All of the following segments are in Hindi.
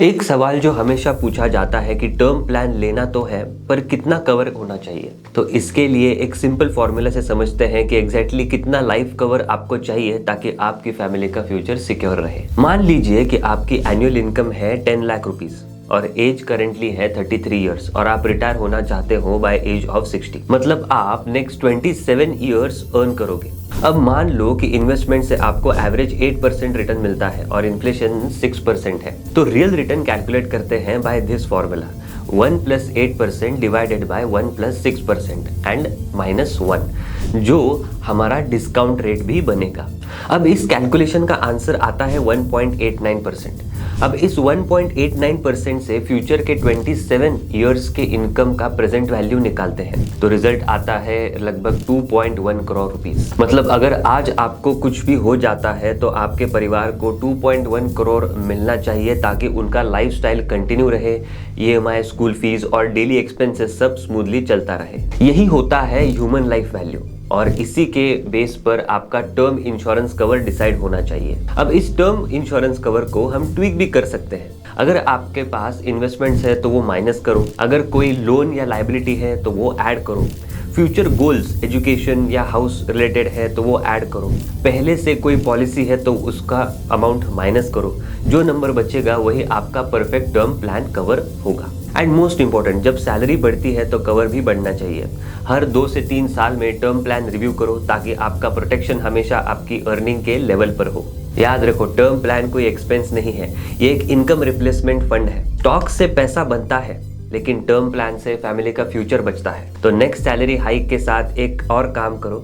एक सवाल जो हमेशा पूछा जाता है कि टर्म प्लान लेना तो है पर कितना कवर होना चाहिए। तो इसके लिए एक सिंपल फॉर्मूला से समझते हैं कि एग्जैक्टली कितना लाइफ कवर आपको चाहिए ताकि आपकी फैमिली का फ्यूचर सिक्योर रहे। मान लीजिए कि आपकी एनुअल इनकम है 10 लाख रुपीज और एज करेंटली है 33 इयर्स और आप रिटायर होना चाहते हो बाय एज ऑफ 60। मतलब आप नेक्स्ट 27 इयर्स अर्न करोगे। अब मान लो कि इन्वेस्टमेंट से आपको एवरेज 8% रिटर्न मिलता है और इन्फ्लेशन 6% है। तो रियल रिटर्न कैलकुलेट करते हैं by this formula 1 + 8% divided by 1 + 6% and -1, जो हमारा डिस्काउंट रेट भी बनेगा। अब इस कैलकुलेशन का आंसर आता है 1.89%। अब इस 1.89% से फ्यूचर के 27 इयर्स के इनकम का प्रेजेंट वैल्यू निकालते हैं तो रिजल्ट आता है लगभग 2.1 करोड़ रुपीस। मतलब अगर आज आपको कुछ भी हो जाता है तो आपके परिवार को 2.1 करोड़ मिलना चाहिए ताकि उनका लाइफस्टाइल कंटिन्यू रहे, EMI, स्कूल फीस और डेली एक्सपेंसेस सब स्मूथली चलता रहे। यही होता है ह्यूमन लाइफ वैल्यू और इसी के बेस पर आपका टर्म इंश्योरेंस कवर डिसाइड होना चाहिए। अब इस टर्म इंश्योरेंस कवर को हम ट्विक भी कर सकते हैं। अगर आपके पास इन्वेस्टमेंट्स है तो वो माइनस करो, अगर कोई लोन या लायबिलिटी है तो वो ऐड करो, फ्यूचर गोल्स एजुकेशन या हाउस रिलेटेड है तो वो ऐड करो, पहले से कोई पॉलिसी है तो उसका अमाउंट माइनस करो। जो नंबर बचेगा वही आपका परफेक्ट टर्म प्लान कवर होगा। एंड मोस्ट इंपॉर्टेंट, जब सैलरी बढ़ती है तो कवर भी बढ़ना चाहिए। हर 2 से 3 साल में टर्म प्लान रिव्यू करो ताकि आपका प्रोटेक्शन हमेशा आपकी अर्निंग के लेवल पर हो। याद रखो, टर्म प्लान कोई एक्सपेंस नहीं है, ये एक इनकम रिप्लेसमेंट फंड है। स्टॉक से पैसा बनता है लेकिन टर्म प्लान से फैमिली का फ्यूचर बचता है। तो नेक्स्ट सैलरी हाइक के साथ एक और काम करो,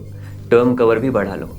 टर्म कवर भी बढ़ा लो।